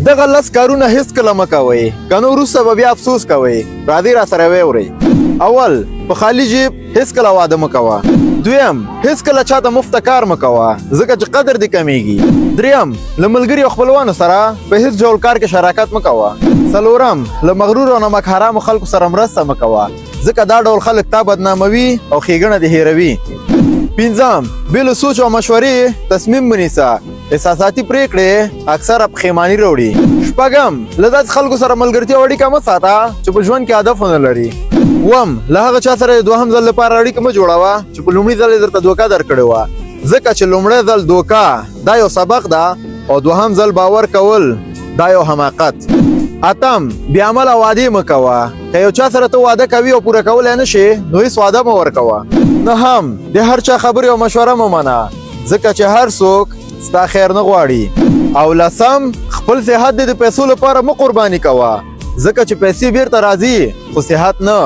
دغه لس کارونه هیڅکله مه کوئ، که نو وروسته به بیا افسوس کوئ. راځئ راسره واورئ. اول، په خالي جیب هیڅکله واده مه کوه. دویم، هیڅکله چاته مفته کار مه کوه ځکه چې قدر دې کمیږي. دریم، له ملګري او خپلوانو سره په هیڅ ډول کار کې شراکت مه کوه. څلورم، له مغرور او نمک حرامو خلکو سره مرسته مه کوه ځکه دا ډول خلک تا بدناموي او ښېګڼه دې هېروي. پنځم، بې له سوچ او مشورې تصمیم ونیسه. احساساتي پریکړې اکثره پښیماني راوړي. شپږم، له داسې خلکو سره ملګرتیا او اړیکه مه ساته چې په ژوند کې هدف ونه لري. اووم، له هغه چا سره د دوهم ځل لپاره اړیکه مه جوړوه چې په لومړي ځل یې درته دوکه درکړې وه ځکه چې لومړی ځل دوکه دا یو سبق ده او دوهم ځل باور کول دا یو حماقت. اتم، بې عمله وعدې مه کوه. که یو چا سره ته واده کوي او پوره کولی نه شې نو هېڅ واده مه ورکوه. نهم، د هر چا خبرې او مشوره مه منه ځکه چې هر څوک ستا خیر نه غواړي. او لسم، خپل صحت دې د پیسو لپاره مه قرباني کوه ځکه چې پیسې بیرته راځي خو صحت نه.